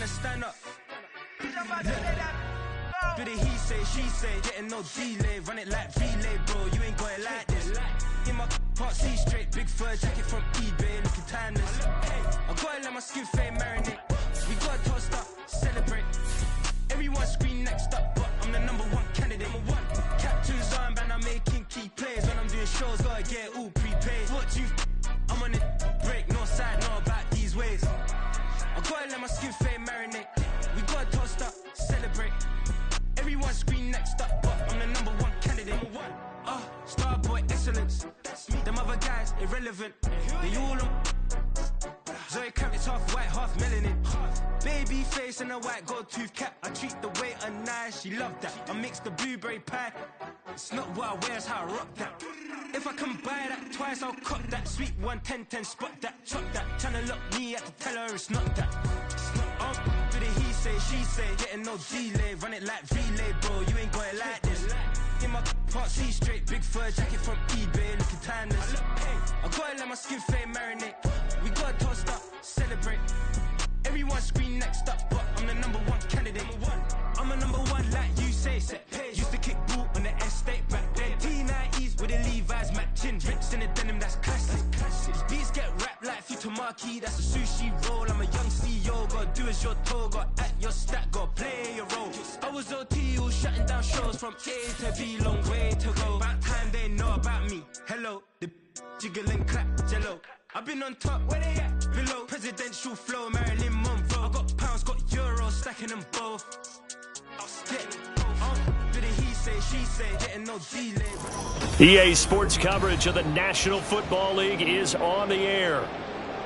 tryna stand up. Bit of he say, she say, getting no delay. Run it like relay, bro, you ain't got it like this. In my part C straight, big fur jacket from eBay, looking timeless. I gotta let my skin fade marinate. We gotta toast up, celebrate. Everyone scream next up, but I'm the #1 candidate. Captain's armband, I'm making key plays. When I'm doing shows, gotta get all prepaid. What you I'm on it, break, no side, know about these ways. I gotta let my skin fade marinate. We gotta toast up, celebrate. Everyone scream next up, but I'm the #1 candidate. Starboy excellence. Them other guys irrelevant. They all on. Zoe Kravitz half white, half melanin. Baby face and a white gold tooth cap. I treat the waiter nice, she love that. I mix the blueberry pie. It's not what I wear, it's how I rock that. If I can buy that twice, I'll cut that. Sweet 110, spot that, chop that. Tryna lock me at the teller, it's not that. Bit of he say, she say, getting no delay. Run it like relay, bro, you ain't got it like this. In my part C straight, big fur jacket from eBay, looking timeless. I gotta let my skin fade marinate. We gotta toast up, celebrate. Everyone scream next up, but I'm the #1 candidate. I'm a #1 like you say. Used to kick ball on the estate back then. T90s with the Levi's matching. Rips in the denim, that's classic. These beats get wrapped like Futamaki, that's a sushi roll. I'm a young CEO, gotta do as you're told. Gotta act your stat, gotta play your role. I was OT, all shutting down shows from A to B, long way to go. About time they know about me. Hello, the jiggle and clap, jello. I've been on top, where they at? Below, presidential flow, Marilyn Monroe. I got pounds, got euros, stacking them both. Bit of he say, she say, getting no delay. EA Sports coverage of the National Football League is on the air.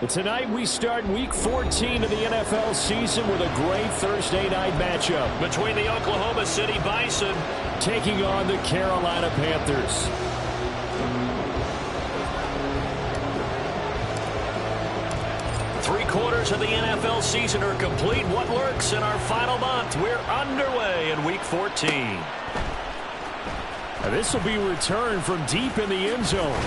And tonight we start Week 14 of the NFL season with a great Thursday night matchup between the Oklahoma City Bison taking on the Carolina Panthers. Three-quarters of the NFL season are complete. What lurks in our final month? We're underway in Week 14. Now this will be returned from deep in the end zone.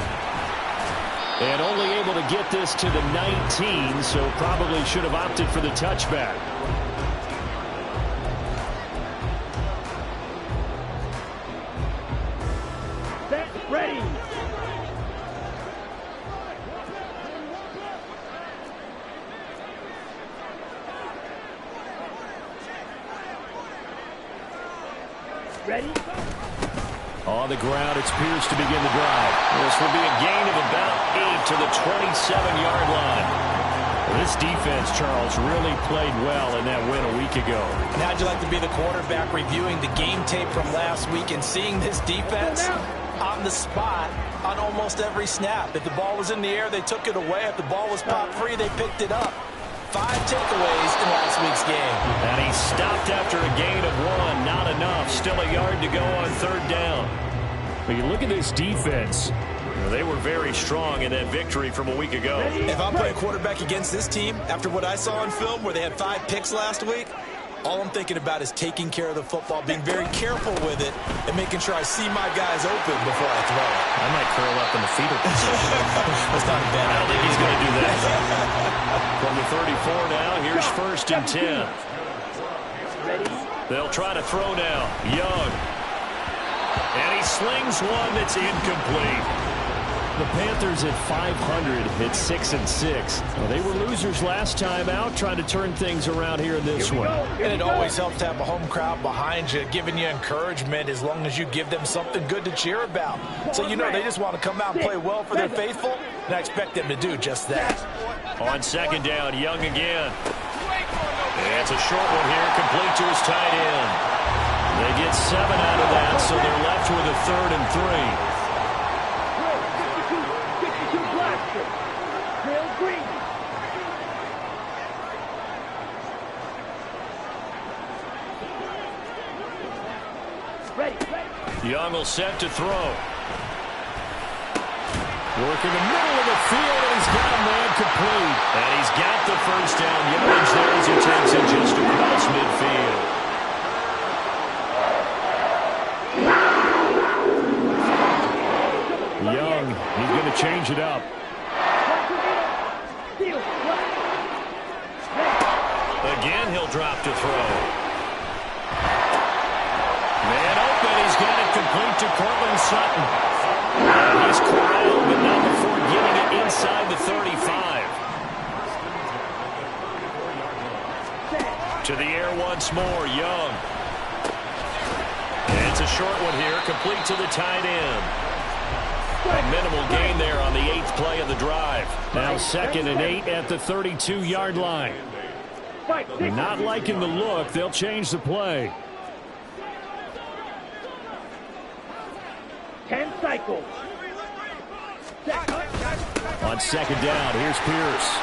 And only able to get this to the 19, so probably should have opted for the touchback. Set, ready. Ready? On the ground, it's Pierce to begin the drive. This will be a gain of about 8 to the 27-yard line. This defense, Charles, really played well in that win a week ago. And how'd you like to be the quarterback reviewing the game tape from last week and seeing this defense on the spot on almost every snap? If the ball was in the air, they took it away. If the ball was popped free, they picked it up. 5 takeaways in last week's game. And he stopped after a gain of 1. Not enough. Still a yard to go on third down. But you look at this defense. They were very strong in that victory from a week ago. If I'm playing quarterback against this team, after what I saw on film where they had 5 picks last week, all I'm thinking about is taking care of the football, being very careful with it, and making sure I see my guys open before I throw it. I might curl up in the fetal position. That's not a bad idea. I don't think he's going to do that. From the 34 now, here's 1st and 10. They'll try to throw now. Young. And he slings one that's incomplete. The Panthers at 500 at 6-6. Well, they were losers last time out, trying to turn things around here in this one. And it always helps to have a home crowd behind you, giving you encouragement as long as you give them something good to cheer about. So you know they just want to come out and play well for their faithful, and I expect them to do just that. On 2nd down, Young again. And it's a short one here, complete to his tight end. They get 7 out of that, so they're left with a 3rd and 3. Young will set to throw. Working the middle of the field, and he's got a man complete. And he's got the 1st down yardage there as he takes it just across midfield. Young, he's going to change it up. Again, he'll drop to throw. Man open. He's got it complete to Cortland Sutton. And he's corralled, but not before getting it inside the 35. To the air once more, Young. And it's a short one here, complete to the tight end. A minimal gain there on the 8th play of the drive. Now 2nd and 8 at the 32-yard line. Not liking the look. They'll change the play. 10 cycles. On 2nd down, here's Pierce.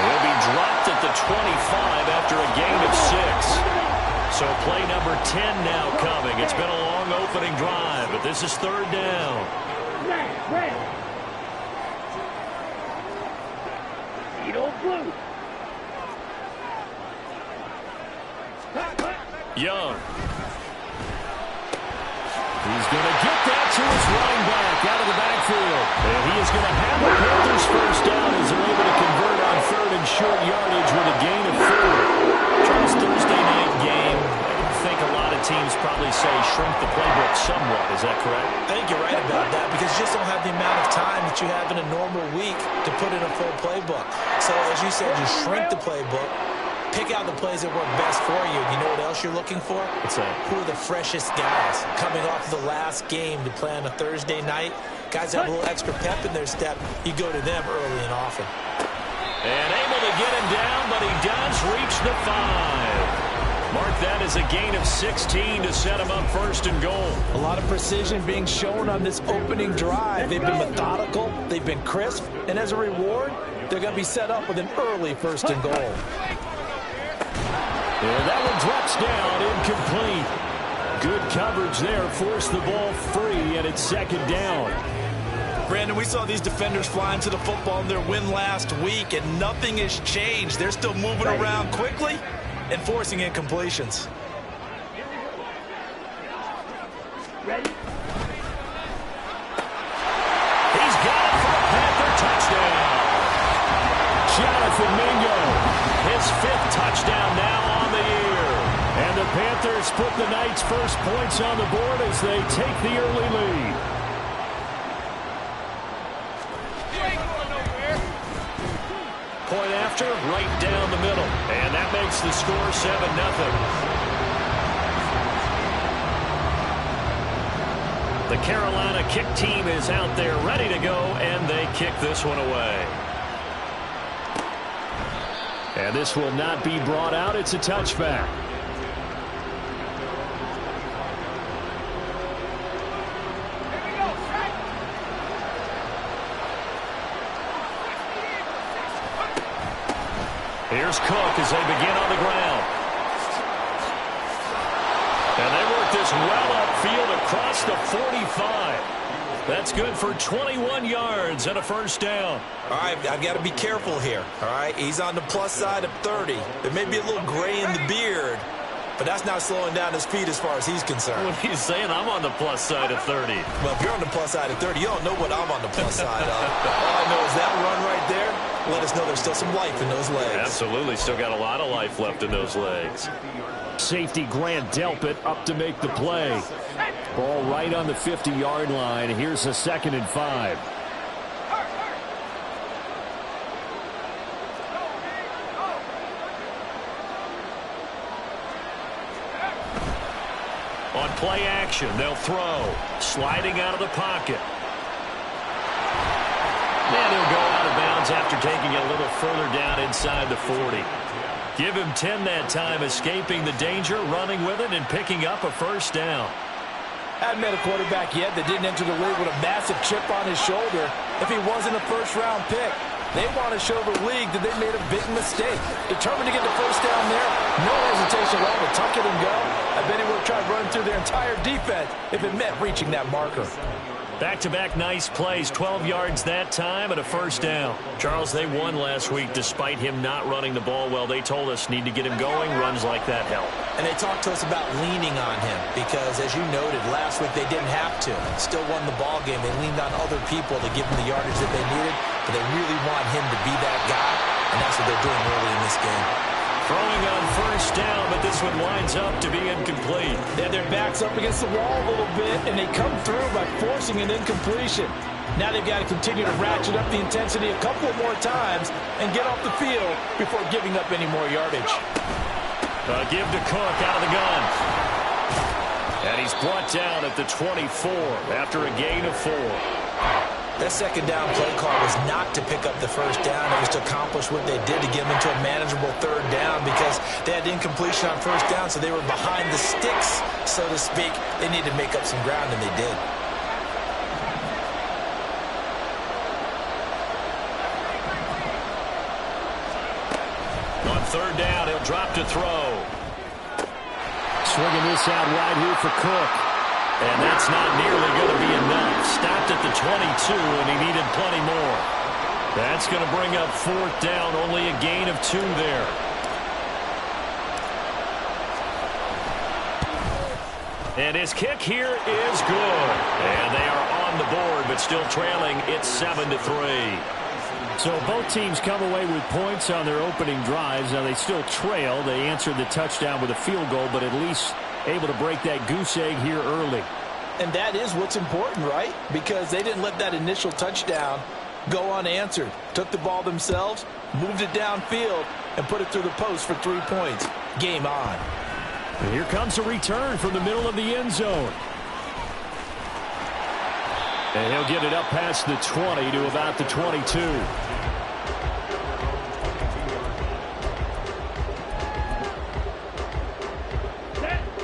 He'll be dropped at the 25 after a gain of 6. So play number 10 now coming. It's been a long opening drive, but this is 3rd down. Young. He's going to get that to his running back out of the backfield. And he is going to have the Panthers first down as they're able to convert on 3rd and short yardage with a gain of 4. Charles, Thursday night game. I think a lot of teams probably say shrink the playbook somewhat. Is that correct? I think you're right about that because you just don't have the amount of time that you have in a normal week to put in a full playbook. So as you said, you shrink the playbook. Pick out the plays that work best for you. You know what else you're looking for? What's that? Who are the freshest guys coming off the last game to play on a Thursday night? Guys that have a little extra pep in their step. You go to them early and often. And able to get him down, but he does reach the 5. Mark that as a gain of 16 to set him up 1st and goal. A lot of precision being shown on this opening drive. They've been methodical. They've been crisp. And as a reward, they're going to be set up with an early 1st and goal. And that one drops down, incomplete. Good coverage there, forced the ball free, and it's 2nd down. Brandon, we saw these defenders flying to the football in their win last week, and nothing has changed. They're still moving around quickly and forcing incompletions. Ready? He's got it for a Panther touchdown. Jonathan Mingo, his 5th touchdown now on the year. And the Panthers put the Knights' first points on the board as they take the early lead. Point after, right down the middle. And that makes the score 7-0. The Carolina kick team is out there ready to go, and they kick this one away. And this will not be brought out. It's a touchback. Here's Cook as they begin on the ground. And they work this well upfield across the 45. That's good for 21 yards and a 1st down. All right, I've got to be careful here. All right, he's on the plus side of 30. There may be a little gray in the beard, but that's not slowing down his speed as far as he's concerned. What he's saying, I'm on the plus side of 30. Well, if you're on the plus side of 30, you don't know what I'm on the plus side of. All I know is that run right there let us know there's still some life in those legs. Absolutely, still got a lot of life left in those legs. Safety Grant Delpit up to make the play. Ball right on the 50-yard line. Here's a 2nd and 5. On play action, they'll throw. Sliding out of the pocket. And he'll go out of bounds after taking it a little further down inside the 40. Give him 10 that time, escaping the danger, running with it, and picking up a 1st down. Hadn't met a quarterback yet that didn't enter the league with a massive chip on his shoulder if he wasn't a 1st-round pick. They want to show the league that they made a big mistake. Determined to get the 1st down there. No hesitation at all to tuck it and go. I bet he would have tried running through their entire defense if it meant reaching that marker. Back-to-back nice plays, 12 yards that time and a 1st down. Charles, they won last week despite him not running the ball well. They told us need to get him going. Runs like that help. And they talked to us about leaning on him because, as you noted, last week they didn't have to. Still won the ball game. They leaned on other people to give them the yardage that they needed, but they really want him to be that guy, and that's what they're doing early in this game. Throwing on first down, but this one winds up to be incomplete. They had their backs up against the wall a little bit, and they come through by forcing an incompletion. Now they've got to continue to ratchet up the intensity a couple more times and get off the field before giving up any more yardage. Give to Cook out of the gun. And he's brought down at the 24 after a gain of 4. That second down play call was not to pick up the first down. It was to accomplish what they did to get them into a manageable third down because they had incompletion on first down, so they were behind the sticks, so to speak. They needed to make up some ground, and they did. On third down, he'll drop to throw. Swinging this out wide here for Cook. And that's not nearly going to be enough. Stopped at the 22, and he needed plenty more. That's going to bring up fourth down. Only a gain of 2 there. And his kick here is good. And they are on the board, but still trailing. It's 7-3. So both teams come away with points on their opening drives. Now they still trail. They answered the touchdown with a field goal, but at least able to break that goose egg here early. And that is what's important, right? Because they didn't let that initial touchdown go unanswered. Took the ball themselves, moved it downfield, and put it through the post for 3 points. Game on. And here comes a return from the middle of the end zone. And he'll get it up past the 20 to about the 22.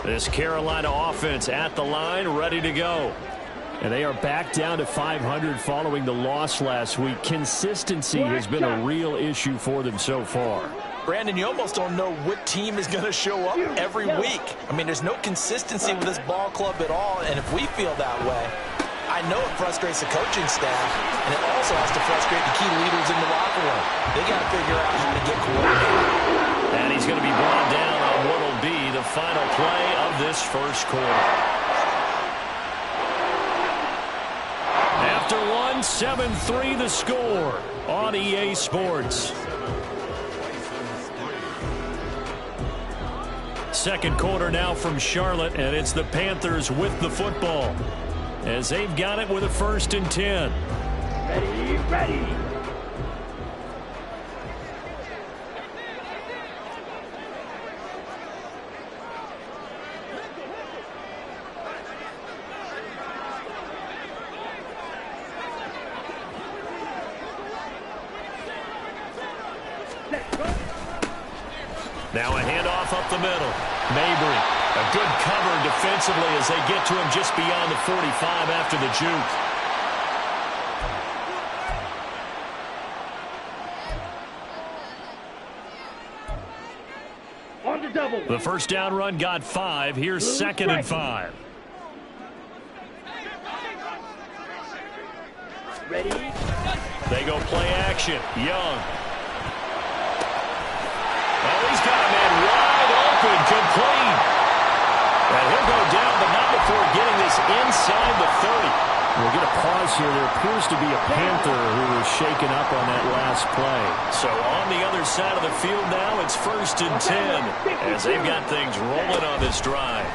This Carolina offense at the line, ready to go. And they are back down to 500 following the loss last week. Consistency has been a real issue for them so far. Brandon, you almost don't know what team is going to show up every week. I mean, there's no consistency with this ball club at all, and if we feel that way, I know it frustrates the coaching staff, and it also has to frustrate the key leaders in the locker room. They got to figure out how to get coordinated. And he's going to be brought down on what will be the final play of this first quarter. After one, 7-3 the score on EA Sports. Second quarter now from Charlotte, and it's the Panthers with the football as they've got it with a 1st and 10. Ready, ready. Now a handoff up the middle. Mabry, a good cover defensively as they get to him just beyond the 45 after the juke. On the double. The first down run got 5. Here's 2nd and 5. Ready. They go play action. Young. Oh, he's got a man wide open, complete. And he'll go down, but not before getting this inside the 30. We'll get a pause here. There appears to be a Panther who was shaken up on that last play. So on the other side of the field now, it's 1st and 10 as they've got things rolling on this drive.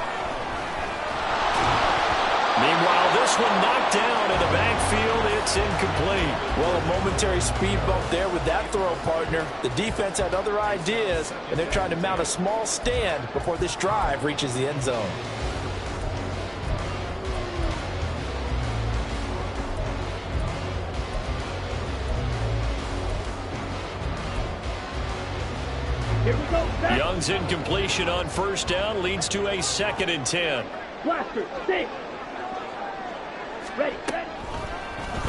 Meanwhile, this one knocked down in the backfield. It's incomplete. Well, a momentary speed bump there with that throw, partner. The defense had other ideas, and they're trying to mount a small stand before this drive reaches the end zone. Here we go. Set. Young's incompletion on first down leads to a 2nd and 10. Blaster, stay. Ready, ready.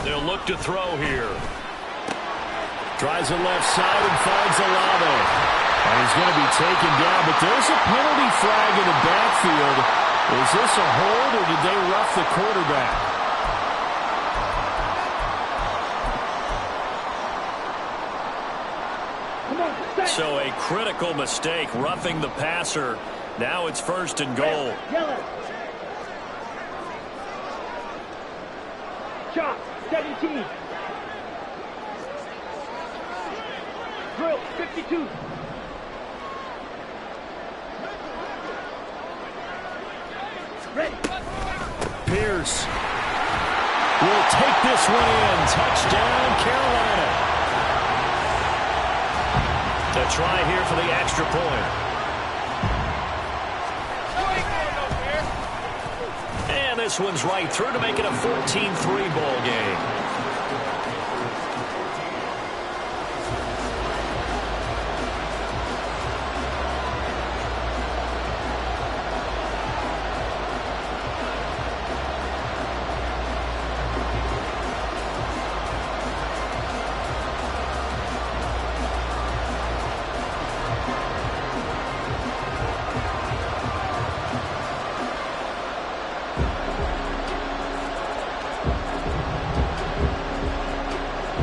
They'll look to throw here. Tries the left side and finds Olave. And he's going to be taken down, but there's a penalty flag in the backfield. Is this a hold, or did they rough the quarterback? Come on, set. So a critical mistake, roughing the passer. Now it's 1st and goal. Yellow. Shot, 17. Drill, 52. Pierce will take this one in. Touchdown, Carolina. The try here for the extra point. And this one's right through to make it a 14-3 ball game.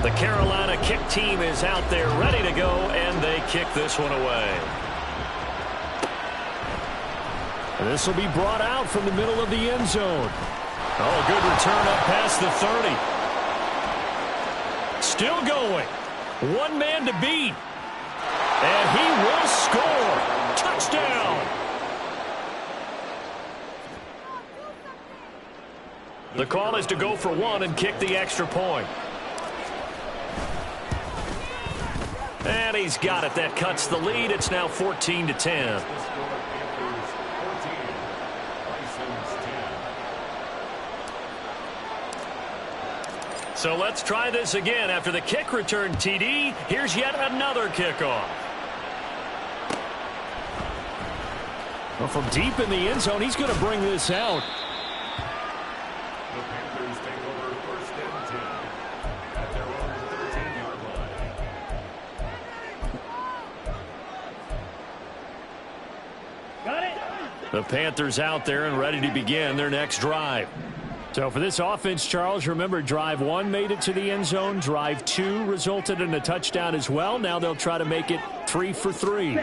The Carolina kick team is out there ready to go, and they kick this one away. And this will be brought out from the middle of the end zone. Oh, good return up past the 30. Still going. One man to beat. And he will score. Touchdown. The call is to go for one and kick the extra point. And he's got it. That cuts the lead. It's now 14-10. So let's try this again. After the kick return TD, here's yet another kickoff. Well, from deep in the end zone, he's going to bring this out. The Panthers take over first and 10 at their own 13-yard line. Got it. The Panthers out there and ready to begin their next drive. So for this offense, Charles, remember drive 1 made it to the end zone. Drive 2 resulted in a touchdown as well. Now they'll try to make it 3 for 3.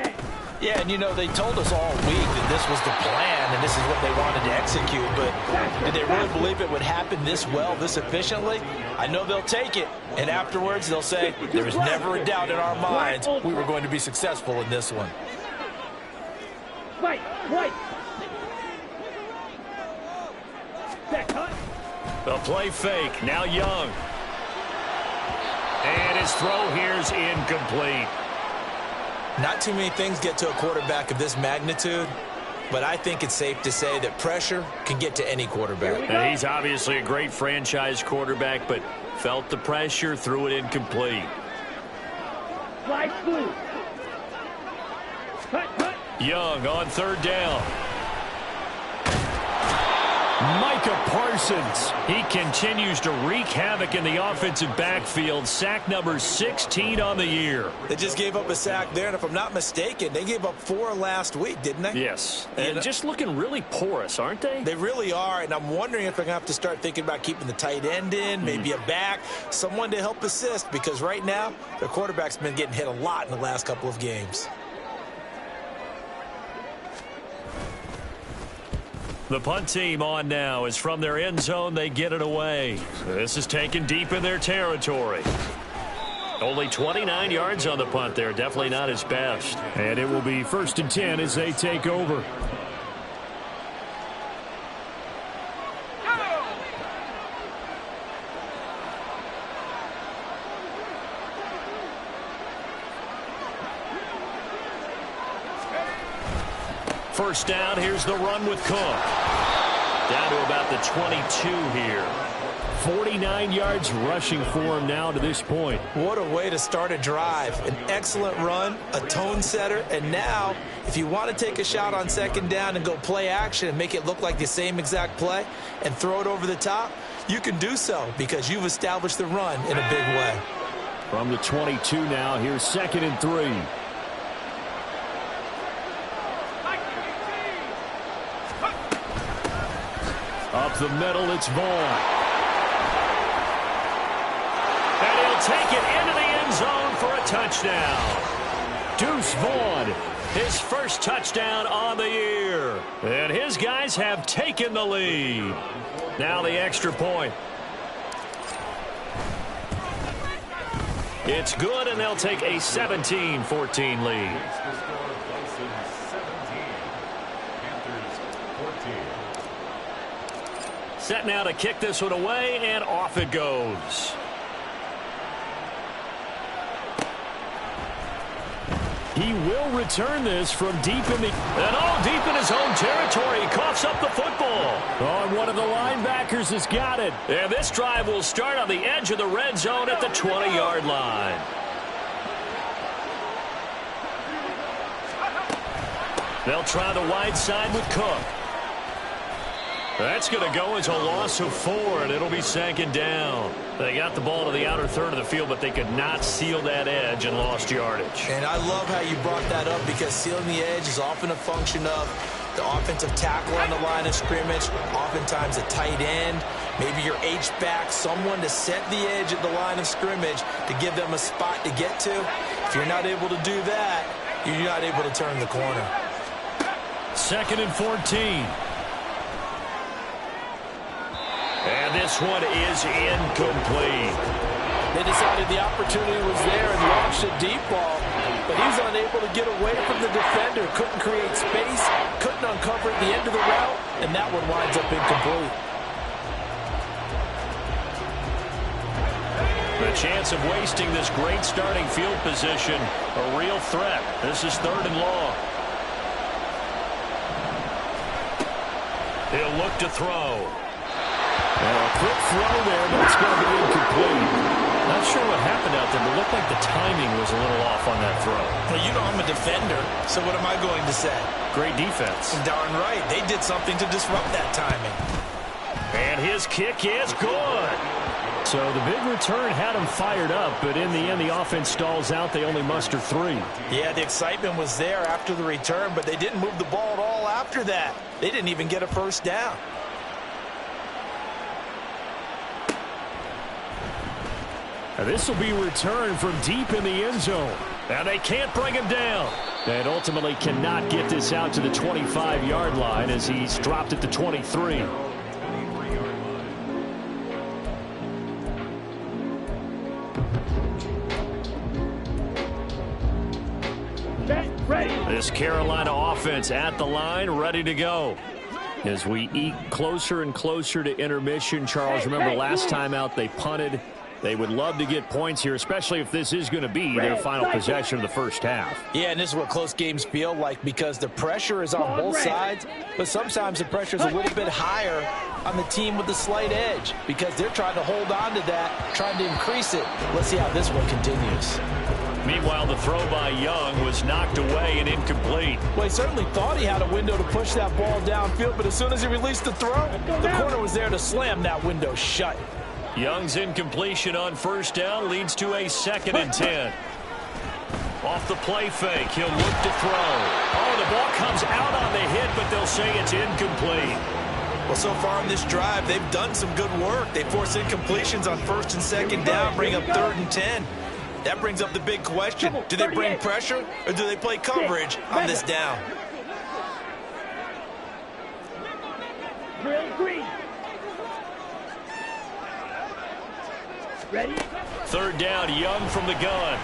Yeah, and you know, they told us all week that this was the plan and this is what they wanted to execute, but did they really believe it would happen this well, this efficiently? I know they'll take it, and afterwards they'll say, there was never a doubt in our minds we were going to be successful in this one. Right. That cut. The play fake, now Young. And his throw here's incomplete. Not too many things get to a quarterback of this magnitude, but I think it's safe to say that pressure can get to any quarterback. And he's obviously a great franchise quarterback, but felt the pressure, threw it incomplete. Slide through. Cut. Young on third down. Micah Parsons. He continues to wreak havoc in the offensive backfield. Sack number 16 on the year. They just gave up a sack there, and if I'm not mistaken, they gave up 4 last week, didn't they? Yes. And just looking really porous, aren't they? They really are, and I'm wondering if they're going to have to start thinking about keeping the tight end in, maybe a back, someone to help assist, because right now, their quarterback's been getting hit a lot in the last couple of games. The punt team on now is from their end zone. They get it away. This is taken deep in their territory. Only 29 yards on the punt there. Definitely not his best. And it will be 1st and 10 as they take over. First down, here's the run with Cook. Down to about the 22 here. 49 yards rushing for him now to this point. What a way to start a drive. An excellent run, a tone setter, and now, if you want to take a shot on second down and go play action and make it look like the same exact play and throw it over the top, you can do so because you've established the run in a big way. From the 22 now, here's 2nd and 3. Up the middle, it's Vaughn. And he'll take it into the end zone for a touchdown. Deuce Vaughn, his first touchdown on the year. And his guys have taken the lead. Now the extra point. It's good, and they'll take a 17-14 lead. Set now to kick this one away, and off it goes. He will return this from deep in the... And all deep in his own territory. He coughs up the football. Oh, and one of the linebackers has got it. And this drive will start on the edge of the red zone at the 20-yard line. They'll try the wide side with Cook. That's going to go as a loss of 4, and it'll be second down. They got the ball to the outer third of the field, but they could not seal that edge and lost yardage. And I love how you brought that up, because sealing the edge is often a function of the offensive tackle on the line of scrimmage, oftentimes a tight end, maybe your H-back, someone to set the edge at the line of scrimmage to give them a spot to get to. If you're not able to do that, you're not able to turn the corner. 2nd and 14. And this one is incomplete. They decided the opportunity was there and launched a deep ball, but he was unable to get away from the defender. Couldn't create space, couldn't uncover the end of the route, and that one winds up incomplete. The chance of wasting this great starting field position, a real threat. This is 3rd and long. He'll look to throw. A quick throw there, but it's going to be incomplete. Not sure what happened out there, but it looked like the timing was a little off on that throw. Well, you know I'm a defender, so what am I going to say? Great defense. Darn right. They did something to disrupt that timing. And his kick is good. So the big return had him fired up, but in the end, the offense stalls out. They only muster 3. Yeah, the excitement was there after the return, but they didn't move the ball at all after that. They didn't even get a first down. And this will be returned from deep in the end zone. And they can't bring him down. And ultimately cannot get this out to the 25-yard line as he's dropped at the 23. This Carolina offense at the line, ready to go. As we eke closer and closer to intermission, Charles, remember last time out they punted. They would love to get points here, especially if this is going to be their final possession of the first half. Yeah, and this is what close games feel like, because the pressure is on both sides, but sometimes the pressure is a little bit higher on the team with the slight edge because they're trying to hold on to that, trying to increase it. Let's see how this one continues. Meanwhile, the throw by Young was knocked away and incomplete. Well, he certainly thought he had a window to push that ball downfield, but as soon as he released the throw, the corner was there to slam that window shut. Young's incompletion on first down leads to a 2nd and 10. Off the play fake, he'll look to throw. Oh, the ball comes out on the hit, but they'll say it's incomplete. Well, so far on this drive, they've done some good work. They force incompletions on 1st and 2nd down, bring up 3rd and 10. That brings up the big question. Do they bring pressure or do they play coverage on this down? Ready? 3rd down, Young from the gun.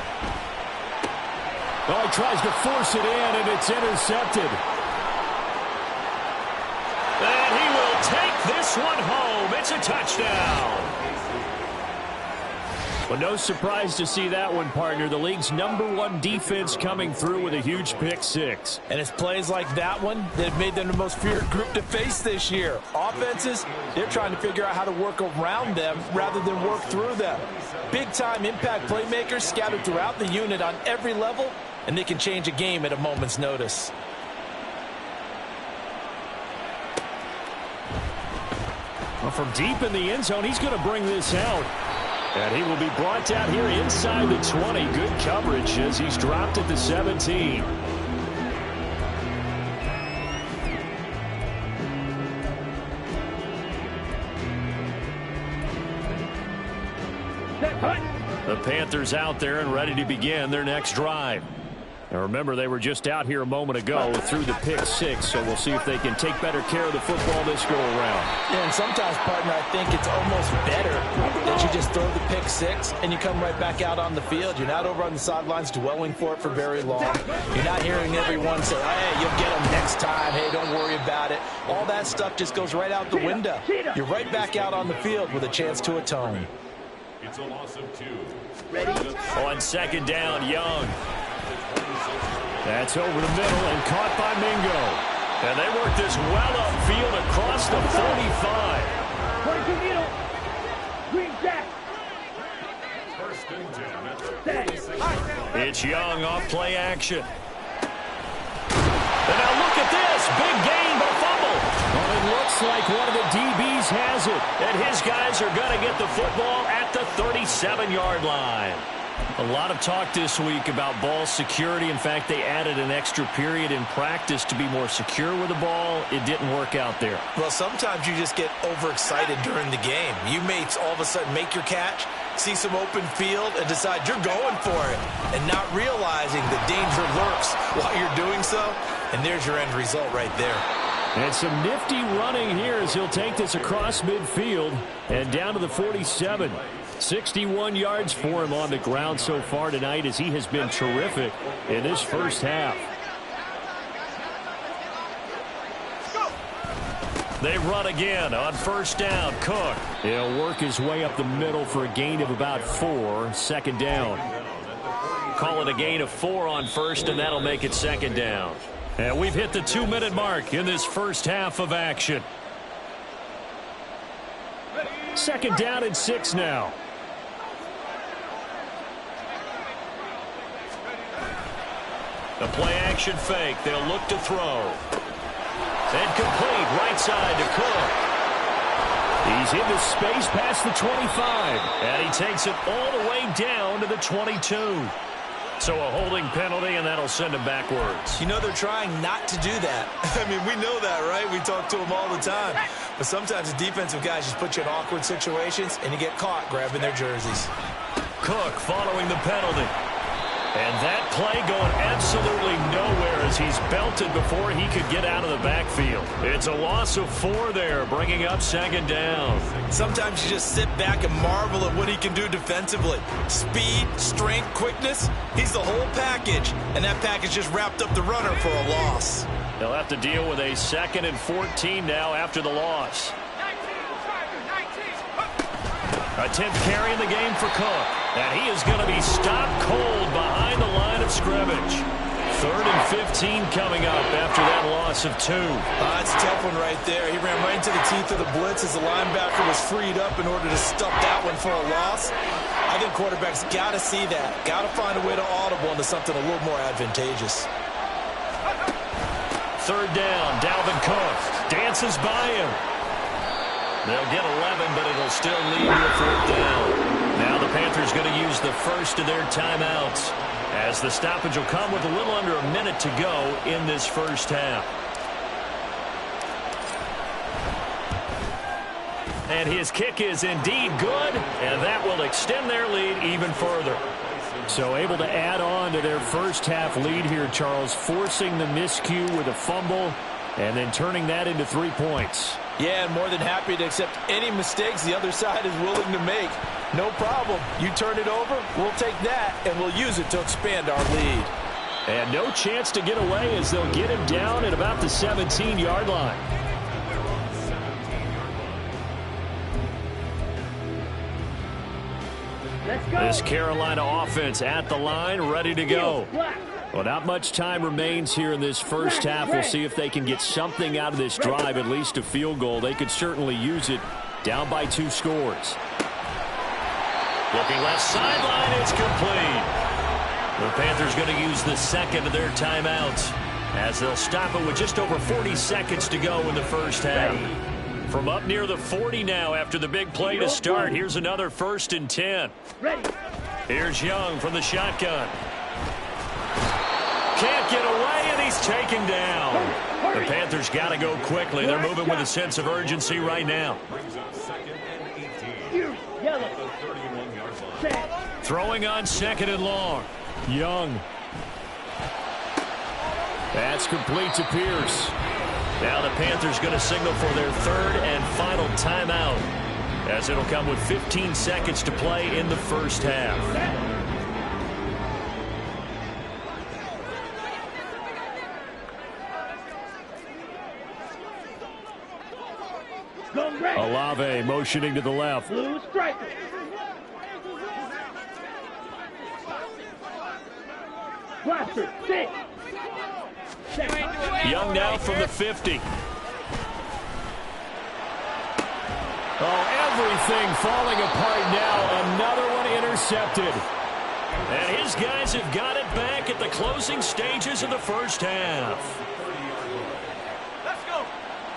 Oh, he tries to force it in, and it's intercepted. And he will take this one home. It's a touchdown. Well, no surprise to see that one, partner. The league's #1 defense coming through with a huge pick 6. And it's plays like that one that have made them the most feared group to face this year. Offenses, they're trying to figure out how to work around them rather than work through them. Big-time impact playmakers scattered throughout the unit on every level, and they can change a game at a moment's notice. Well, from deep in the end zone, he's going to bring this out. And he will be brought down here inside the 20. Good coverage as he's dropped at the 17. The Panthers out there and ready to begin their next drive. Now remember, they were just out here a moment ago through the pick six, so we'll see if they can take better care of the football this go-around. Yeah, and sometimes, partner, I think it's almost better that you just throw the pick six and you come right back out on the field. You're not over on the sidelines dwelling for it for very long. You're not hearing everyone say, hey, you'll get them next time. Hey, don't worry about it. All that stuff just goes right out the window. You're right back out on the field with a chance to atone. It's a loss of 2. Ready? On second down, Young. That's over the middle and caught by Mingo. And they work this well upfield across the 45. 22 middle. Green jack. First and 10 at the 46. It's Young off play action. And now look at this. Big gain, but a fumble. Well, it looks like one of the DBs has it. And his guys are going to get the football at the 37-yard line. A lot of talk this week about ball security. In fact, they added an extra period in practice to be more secure with the ball. It didn't work out there. Well, sometimes you just get overexcited during the game. You may all of a sudden make your catch, see some open field, and decide you're going for it, and not realizing the danger lurks while you're doing so. And there's your end result right there. And some nifty running here as he'll take this across midfield and down to the 47. 61 yards for him on the ground so far tonight as he has been terrific in this first half. They run again on first down. Cook. He'll work his way up the middle for a gain of about 4. Second down. Call it a gain of 4 on first, and that'll make it second down. And we've hit the 2-minute mark in this first half of action. Second down and 6 now. The play action fake. They'll look to throw. And complete right side to Cook. He's into space past the 25. And he takes it all the way down to the 22. So a holding penalty, and that'll send him backwards. You know they're trying not to do that. I mean, we know that, right? We talk to them all the time. But sometimes the defensive guys just put you in awkward situations, and you get caught grabbing their jerseys. Cook following the penalty. And that play going absolutely nowhere as he's belted before he could get out of the backfield. It's a loss of 4 there, bringing up second down. Sometimes you just sit back and marvel at what he can do defensively. Speed, strength, quickness, he's the whole package. And that package just wrapped up the runner for a loss. They'll have to deal with a 2nd and 14 now after the loss. A 10th carry in the game for Cook. And he is going to be stopped cold behind the line of scrimmage. 3rd and 15 coming up after that loss of 2. That's a tough one right there. He ran right into the teeth of the blitz as the linebacker was freed up in order to stuff that one for a loss. I think quarterbacks got to see that. Got to find a way to audible into something a little more advantageous. 3rd down, Dalvin Cook dances by him. They'll get 11, but it'll still lead to a 4th down. Now the Panthers going to use the first of their timeouts as the stoppage will come with a little under a minute to go in this first half. And his kick is indeed good, and that will extend their lead even further. So able to add on to their first half lead here, Charles, forcing the miscue with a fumble and then turning that into 3 points. Yeah, and more than happy to accept any mistakes the other side is willing to make. No problem. You turn it over, we'll take that, and we'll use it to expand our lead. And no chance to get away as they'll get him down at about the 17-yard line. Let's go. This Carolina offense at the line, ready to go. Well, not much time remains here in this first half. We'll see if they can get something out of this drive, at least a field goal. They could certainly use it, down by 2 scores. Looking left sideline, it's complete. The Panthers going to use the 2nd of their timeouts as they'll stop it with just over 40 seconds to go in the first half. From up near the 40 now after the big play to start, here's another 1st and 10. Ready. Here's Young from the shotgun. Can't get away, and he's taken down. The Panthers got to go quickly. They're moving with a sense of urgency right now. Yellow. Throwing on 2nd and long. Young. That's complete to Pierce. Now the Panthers going to signal for their third and final timeout, as it'll come with 15 seconds to play in the first half. Olave motioning to the left. Blue striker. Blaster, 6. Young now from the 50. Oh, everything falling apart now. Another one intercepted. And his guys have got it back at the closing stages of the first half.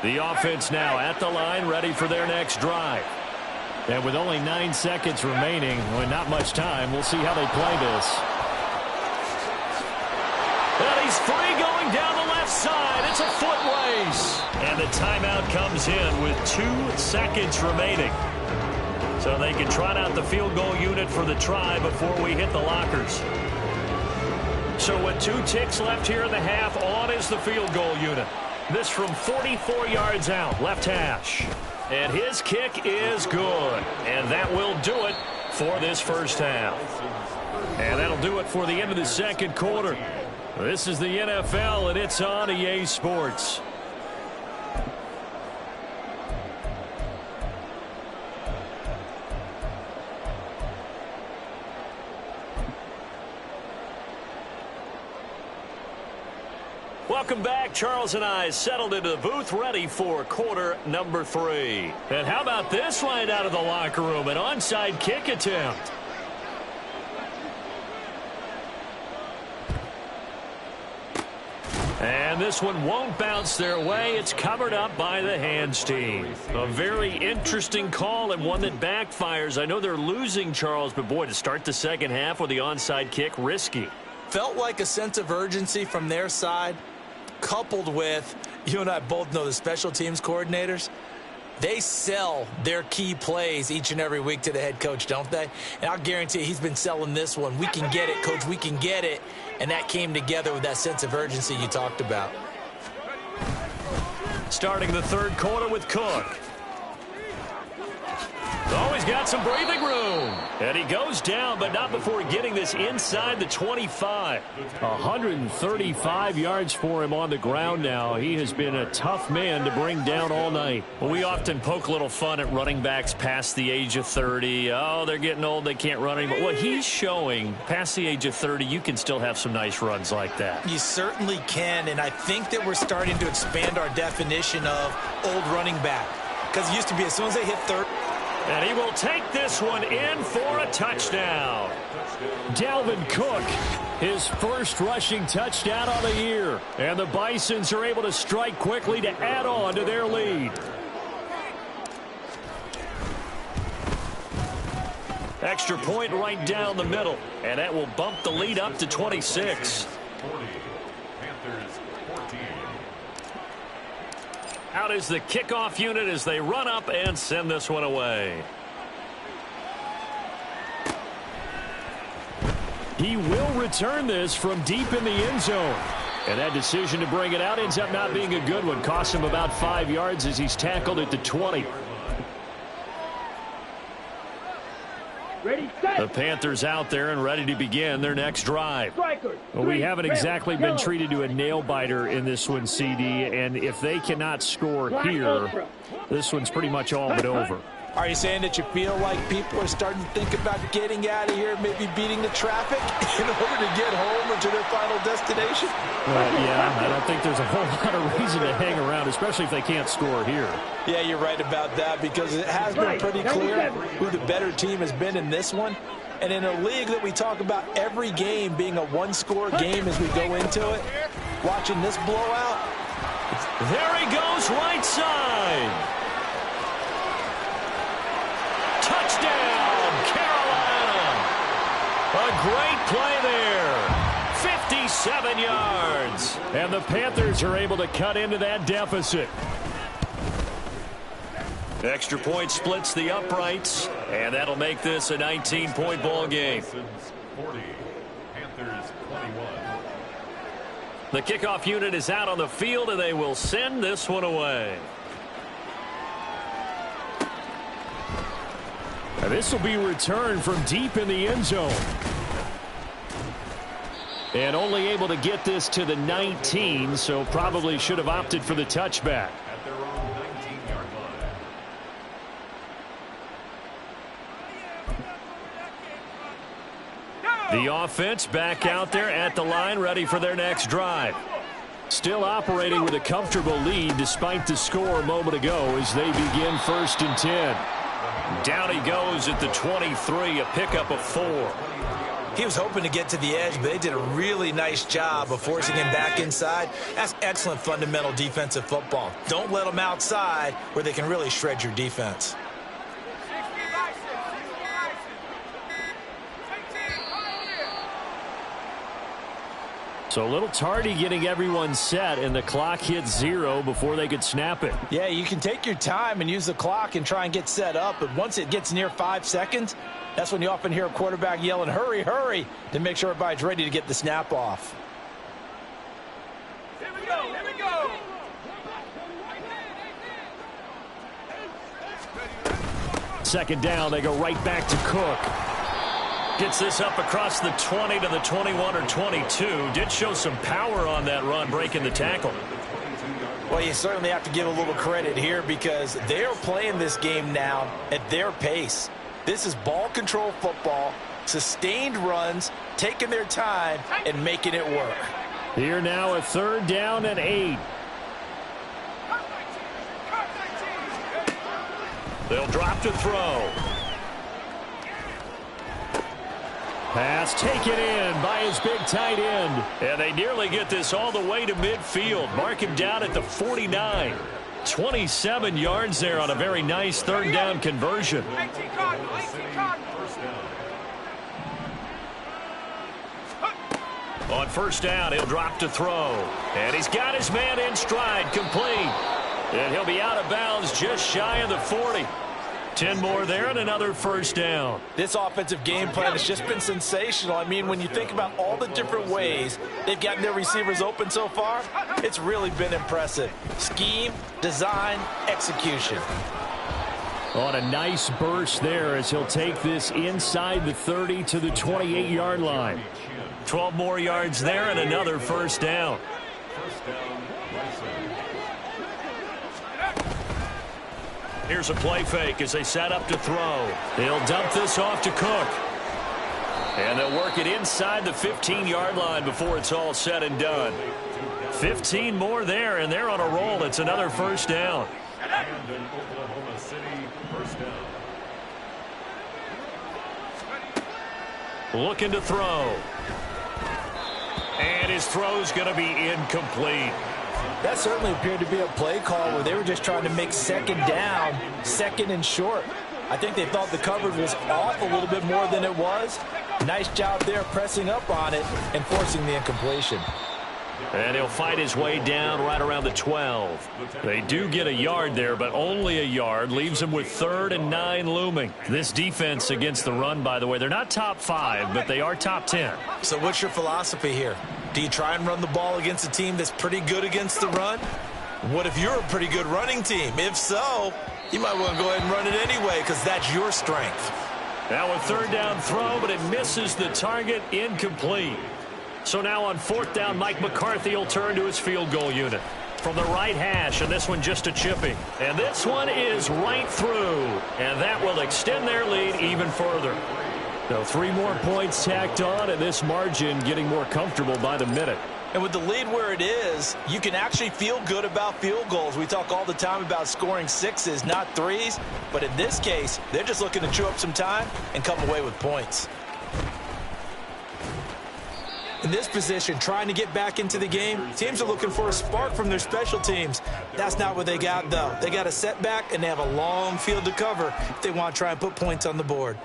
The offense now at the line, ready for their next drive. And with only 9 seconds remaining, well, not much time, we'll see how they play this. And he's free going down the left side. It's a foot race. And the timeout comes in with 2 seconds remaining. So they can trot out the field goal unit for the try before we hit the lockers. So with 2 ticks left here in the half, on is the field goal unit. This from 44 yards out, left hash. And his kick is good. And that will do it for this first half. And that'll do it for the end of the second quarter. This is the NFL, and it's on EA Sports. Welcome back. Charles and I settled into the booth, ready for quarter number 3. And how about this right out of the locker room? An onside kick attempt. And this one won't bounce their way. It's covered up by the hands team. A very interesting call and one that backfires. I know they're losing, Charles, but boy, to start the second half with the onside kick, risky. Felt like a sense of urgency from their side, coupled with, you and I both know the special teams coordinators, they sell their key plays each and every week to the head coach, don't they? And I'll guarantee you he's been selling this one. We can get it, coach, we can get it. And that came together with that sense of urgency you talked about. Starting the third quarter with Cook. Oh, he's got some breathing room. And he goes down, but not before getting this inside the 25. 135 yards for him on the ground now. He has been a tough man to bring down all night. Well, we often poke a little fun at running backs past the age of 30. Oh, they're getting old, they can't run anymore. Well, he's showing past the age of 30, you can still have some nice runs like that. You certainly can, and I think that we're starting to expand our definition of old running back. Because it used to be as soon as they hit 30. And he will take this one in for a touchdown. Dalvin Cook, his first rushing touchdown on the year. And the Bisons are able to strike quickly to add on to their lead. Extra point right down the middle. And that will bump the lead up to 26. 40. Panthers 14. Out is the kickoff unit as they run up and send this one away. He will return this from deep in the end zone. And that decision to bring it out ends up not being a good one. Costs him about 5 yards as he's tackled at the 20. Ready, set. The Panthers out there and ready to begin their next drive. Well, we haven't exactly been treated to a nail-biter in this one, CD, and if they cannot score here, this one's pretty much all but over. Are you saying that you feel like people are starting to think about getting out of here, maybe beating the traffic in order to get home or to their final destination? Yeah, I don't think there's a whole lot of reason to hang around, especially if they can't score here. Yeah, you're right about that, because it has been pretty clear who the better team has been in this one. And in a league that we talk about every game being a one-score game as we go into it, watching this blowout. There he goes, right side. Touchdown, Carolina. A great play there. 57 yards. And the Panthers are able to cut into that deficit. Extra point splits the uprights, and that'll make this a 19-point ball game. 40. Panthers 21. The kickoff unit is out on the field, and they will send this one away. And this will be returned from deep in the end zone. And only able to get this to the 19, so probably should have opted for the touchback. At their own 19-yard line. The offense back out there at the line, ready for their next drive. Still operating with a comfortable lead despite the score a moment ago as they begin 1st and 10. Down he goes at the 23, a pickup of 4. He was hoping to get to the edge, but they did a really nice job of forcing him back inside. That's excellent fundamental defensive football. Don't let them outside where they can really shred your defense. So a little tardy getting everyone set, and the clock hits 0 before they could snap it. Yeah, you can take your time and use the clock and try and get set up, but once it gets near 5 seconds, that's when you often hear a quarterback yelling, hurry, hurry, to make sure everybody's ready to get the snap off. Here we go, here we go. Second down, they go right back to Cook. Gets this up across the 20 to the 21 or 22. Did show some power on that run, breaking the tackle. Well, you certainly have to give a little credit here because they're playing this game now at their pace. This is ball control football, sustained runs, taking their time and making it work. Here now a 3rd down and 8. They'll drop to throw. Pass taken in by his big tight end. And they nearly get this all the way to midfield. Mark him down at the 49. 27 yards there on a very nice 3rd down conversion. On 1st down, he'll drop to throw. And he's got his man in stride, complete. And he'll be out of bounds just shy of the 40. 10 more there and another 1st down. This offensive game plan has just been sensational. I mean, when you think about all the different ways they've gotten their receivers open so far, it's really been impressive. Scheme, design, execution. On a nice burst there as he'll take this inside the 30 to the 28-yard line. 12 more yards there and another 1st down. Here's a play fake as they set up to throw. They'll dump this off to Cook. And they'll work it inside the 15-yard line before it's all said and done. 15 more there, and they're on a roll. It's another 1st down. And in Oklahoma City, 1st down. Looking to throw. And his throw's going to be incomplete. That certainly appeared to be a play call where they were just trying to make 2nd down, 2nd and short. I think they thought the coverage was off a little bit more than it was. Nice job there pressing up on it and forcing the incompletion. And he'll fight his way down right around the 12. They do get a yard there, but only a yard. Leaves them with 3rd and 9 looming. This defense against the run, by the way, they're not top 5, but they are top 10. So what's your philosophy here? Do you try and run the ball against a team that's pretty good against the run? What if you're a pretty good running team? If so, you might want to go ahead and run it anyway because that's your strength. Now a 3rd down throw, but it misses the target, incomplete. So now on 4th down, Mike McCarthy will turn to his field goal unit. From the right hash, and this one just a chipping. And this one is right through. And that will extend their lead even further. So 3 more points tacked on, and this margin getting more comfortable by the minute. And with the lead where it is, you can actually feel good about field goals. We talk all the time about scoring 6s, not 3s. But in this case, they're just looking to chew up some time and come away with points. In this position, trying to get back into the game, teams are looking for a spark from their special teams. That's not what they got, though. They got a setback, and they have a long field to cover if they want to try and put points on the board.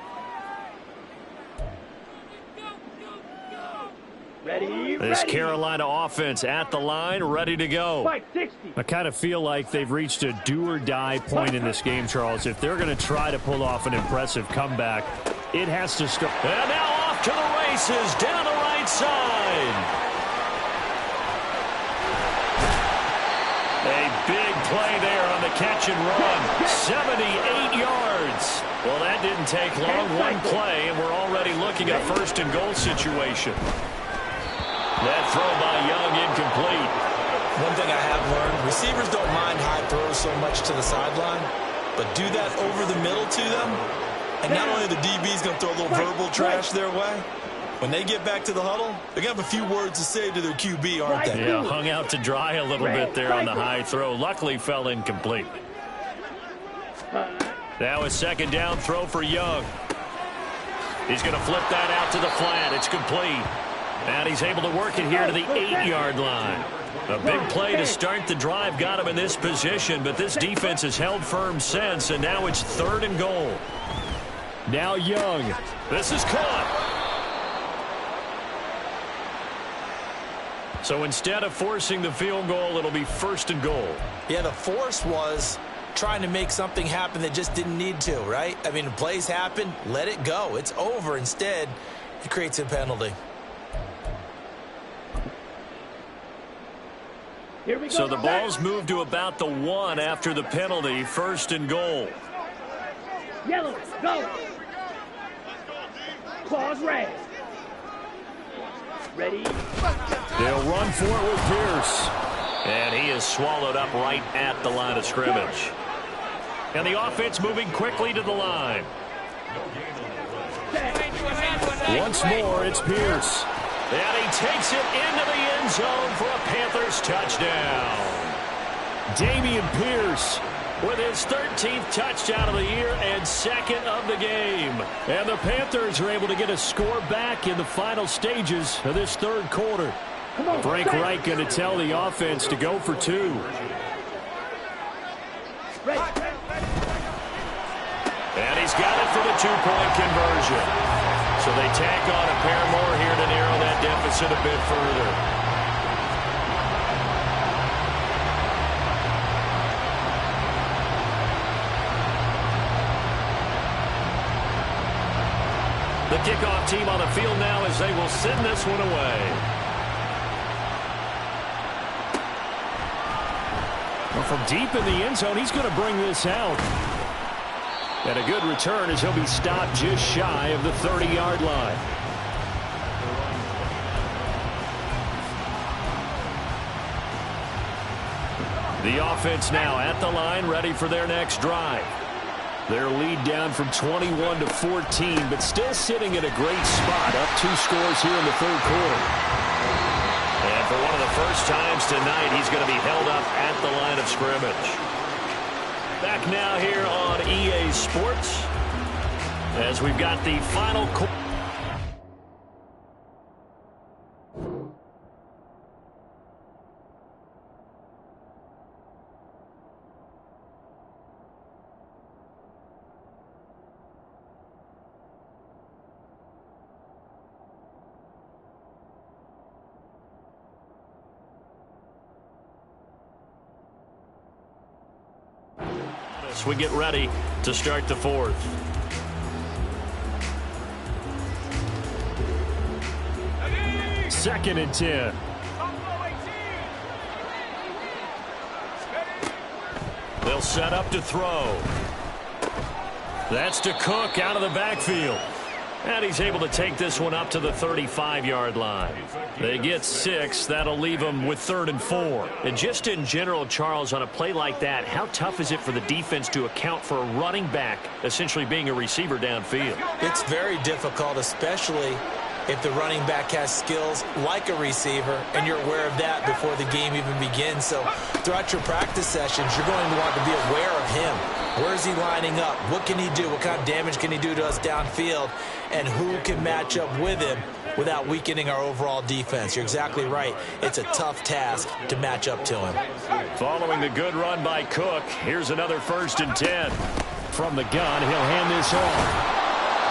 This Carolina offense at the line, ready to go. I kind of feel like they've reached a do-or-die point in this game, Charles. If they're going to try to pull off an impressive comeback, it has to start. And now off to the races, down the right side. catch and run. 78 yards. Well, that didn't take long. One play, and we're already looking at first and goal situation. That throw by Young incomplete. One thing I have learned, receivers don't mind high throws so much to the sideline, but do that over the middle to them, and not only the DB's going to throw a little verbal trash their way, when they get back to the huddle, they're going to have a few words to say to their QB, aren't they? Yeah, hung out to dry a little bit there on the high throw. Luckily fell incomplete. Now a second down throw for Young. He's going to flip that out to the flat. It's complete. And he's able to work it here to the 8-yard line. A big play to start the drive got him in this position, but this defense has held firm since, and now it's 3rd and goal. Now Young. This is caught. So instead of forcing the field goal, it'll be 1st and goal. Yeah, the force was trying to make something happen that just didn't need to, right? I mean, plays happen, let it go. It's over. Instead, it creates a penalty. So the ball's moved to about the 1 after the penalty. 1st and goal. Yellow, go. Claws red. Ready? They'll run for it with Pierce. And he is swallowed up right at the line of scrimmage. And the offense moving quickly to the line. Once more, it's Pierce. And he takes it into the end zone for a Panthers touchdown. Dameon Pierce with his 13th touchdown of the year and 2nd of the game. And the Panthers are able to get a score back in the final stages of this 3rd quarter. Frank Reich going to tell the offense to go for 2. And he's got it for the 2-point conversion. So they tack on a pair more here to narrow that deficit a bit further. The kickoff team on the field now as they will send this one away. Well, from deep in the end zone, he's going to bring this out. And a good return as he'll be stopped just shy of the 30-yard line. The offense now at the line, ready for their next drive. Their lead down from 21 to 14, but still sitting in a great spot, up 2 scores here in the 3rd quarter. And for one of the first times tonight, he's going to be held up at the line of scrimmage. Back now here on EA Sports as we've got the final quarter. We get ready to start the 4th. Second and 10. They'll set up to throw. That's to Cook out of the backfield. And he's able to take this one up to the 35-yard line. They get 6. That'll leave them with 3rd and 4. And just in general, Charles, on a play like that, how tough is it for the defense to account for a running back essentially being a receiver downfield? It's very difficult, especially if the running back has skills like a receiver, and you're aware of that before the game even begins. So throughout your practice sessions, you're going to want to be aware of him. Where is he lining up? What can he do? What kind of damage can he do to us downfield? And who can match up with him without weakening our overall defense? You're exactly right. It's a tough task to match up to him. Following the good run by Cook, here's another 1st and 10. From the gun, he'll hand this off.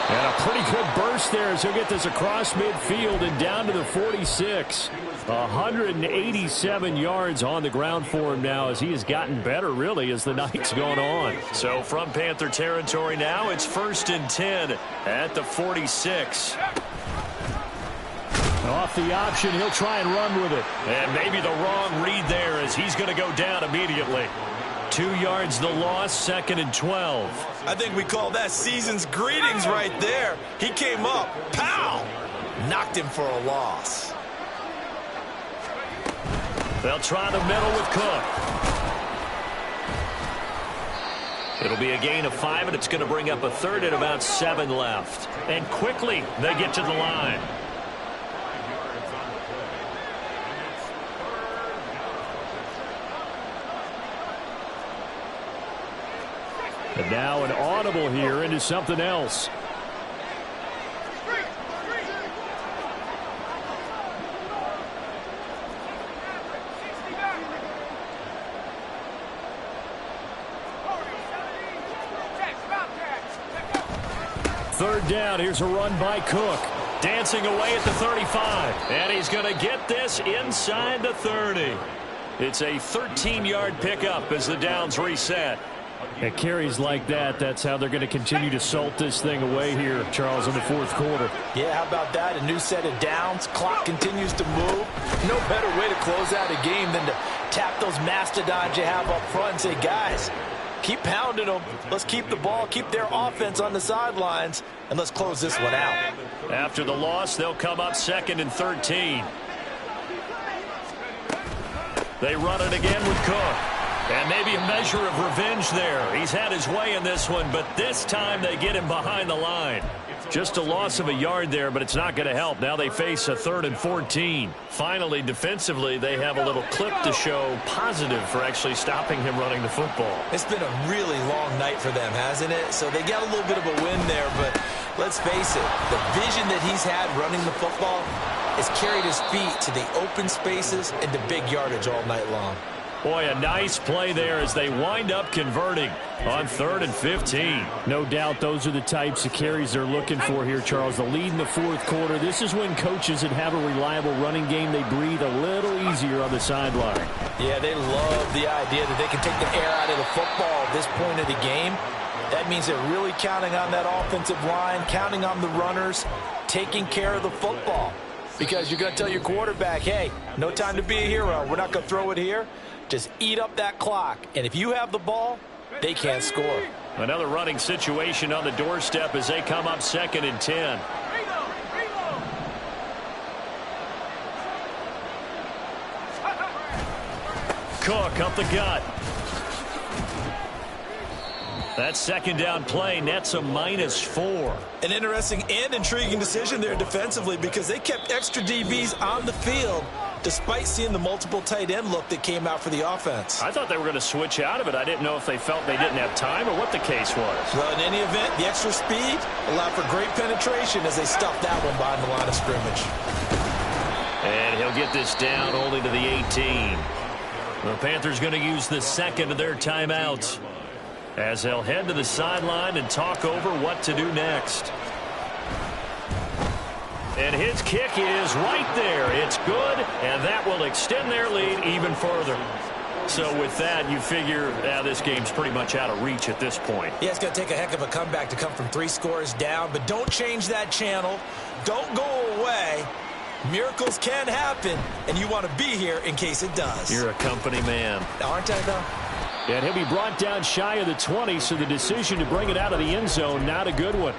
And a pretty good burst there as he'll get this across midfield and down to the 46. 187 yards on the ground for him now as he has gotten better, really, as the night's gone on. So from Panther territory now, it's 1st and 10 at the 46. Off the option, he'll try and run with it. And maybe the wrong read there as he's going to go down immediately. 2 yards the loss, 2nd and 12. I think we call that season's greetings right there. He came up, pow! Knocked him for a loss. They'll try the middle with Cook. It'll be a gain of 5, and it's going to bring up a third and about 7 left. And quickly, they get to the line. And now an audible here into something else. Third down. Here's a run by Cook. Dancing away at the 35. And he's going to get this inside the 30. It's a 13-yard pickup as the downs reset. At carries like that, that's how they're going to continue to salt this thing away here, Charles, in the fourth quarter. Yeah, how about that? A new set of downs. Clock continues to move. No better way to close out a game than to tap those mastodons you have up front and say, guys, keep pounding them. Let's keep the ball, keep their offense on the sidelines, and let's close this one out. After the loss, they'll come up 2nd and 13. They run it again with Cook. And maybe a measure of revenge there. He's had his way in this one, but this time they get him behind the line. Just a loss of a yard there, but it's not going to help. Now they face a 3rd and 14. Finally, defensively, they have a little clip to show positive for actually stopping him running the football. It's been a really long night for them, hasn't it? So they got a little bit of a win there, but let's face it, the vision that he's had running the football has carried his feet to the open spaces and the big yardage all night long. Boy, a nice play there as they wind up converting on 3rd and 15. No doubt those are the types of carries they're looking for here, Charles. The lead in the fourth quarter. This is when coaches that have a reliable running game, they breathe a little easier on the sideline. Yeah, they love the idea that they can take the air out of the football at this point of the game. That means they're really counting on that offensive line, counting on the runners, taking care of the football. Because you're going to tell your quarterback, hey, no time to be a hero. We're not going to throw it here. Just eat up that clock. And if you have the ball, they can't score. Another running situation on the doorstep as they come up 2nd and 10. Cook up the gut. That 2nd down play nets a -4. An interesting and intriguing decision there defensively because they kept extra DBs on the field despite seeing the multiple tight end look that came out for the offense. I thought they were going to switch out of it. I didn't know if they felt they didn't have time or what the case was. Well, in any event, the extra speed allowed for great penetration as they stuffed that one behind the line of scrimmage. And he'll get this down only to the 18. The Panthers going to use the 2nd of their timeouts as they'll head to the sideline and talk over what to do next. And his kick is right there. It's good, and that will extend their lead even further. So with that, you figure this game's pretty much out of reach at this point. Yeah, it's going to take a heck of a comeback to come from 3 scores down, but don't change that channel. Don't go away. Miracles can happen, and you want to be here in case it does. You're a company man. Aren't I, though? And he'll be brought down shy of the 20, so the decision to bring it out of the end zone, not a good one.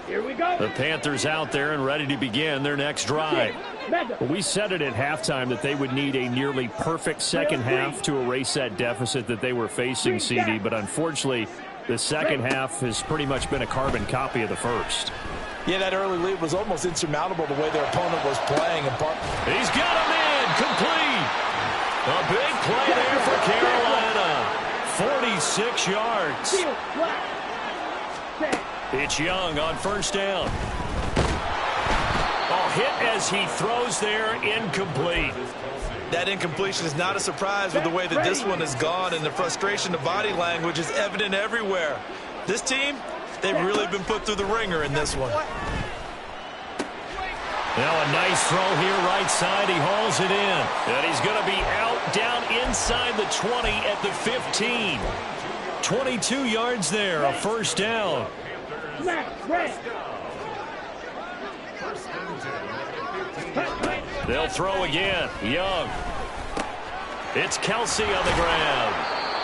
Here we go. The Panthers out there and ready to begin their next drive. Well, we said it at halftime that they would need a nearly perfect second half to erase that deficit that they were facing, CD, but unfortunately, the second half has pretty much been a carbon copy of the first. Yeah, that early lead was almost insurmountable the way their opponent was playing. He's got him in, complete. A big play there for Carolina. 46 yards. It's Young on first down. Hit as he throws there, incomplete. That incompletion is not a surprise with the way that this one has gone, and the frustration, the body language is evident everywhere. This team, they've really been put through the ringer in this one. Now a nice throw here right side. He hauls it in. And he's going to be out down inside the 20 at the 15. 22 yards there, a first down. They'll throw again. Young. It's Kelsey on the ground.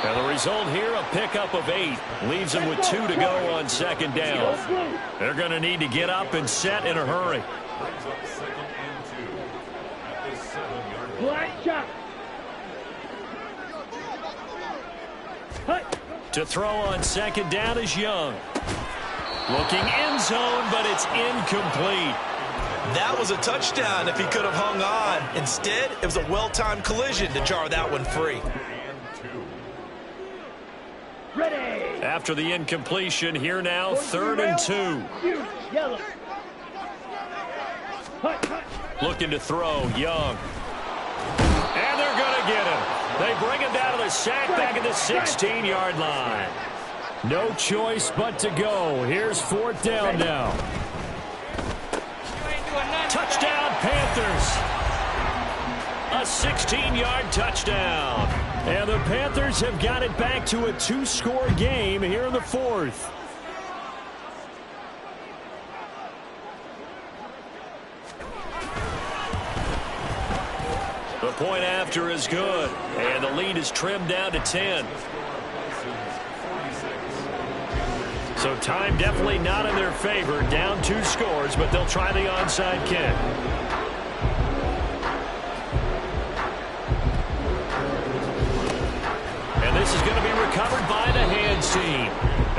And the result here, a pickup of 8. Leaves them with 2 to go on second down. They're going to need to get up and set in a hurry. Brings up 2nd and 2 at the 7-yard line. Black shot. To throw on second down is Young. Looking end zone, but it's incomplete. That was a touchdown if he could have hung on. Instead, it was a well-timed collision to jar that one free. Ready. After the incompletion, here now, 3rd and 2. Yellow. Looking to throw, Young. And they're going to get him. They bring him down to the sack back at the 16-yard line. No choice but to go. Here's 4th down now. Touchdown, Panthers. A 16-yard touchdown. And the Panthers have got it back to a 2-score game here in the 4th. The point after is good, and the lead is trimmed down to 10. So time definitely not in their favor. Down 2 scores, but they'll try the onside kick. And this is going to be recovered by the hands team.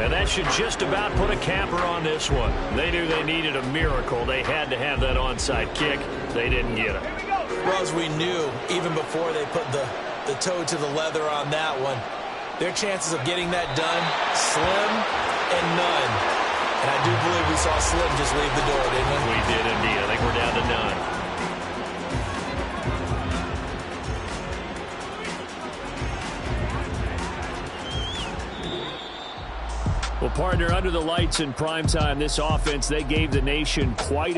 And that should just about put a capper on this one. They knew they needed a miracle. They had to have that onside kick. They didn't get it. Well, as we knew, even before they put the toe to the leather on that one, their chances of getting that done, slim and none. And I do believe we saw Slim just leave the door, didn't we? We did indeed. I think we're down to none. Well, partner, under the lights in primetime, this offense, they gave the nation quite a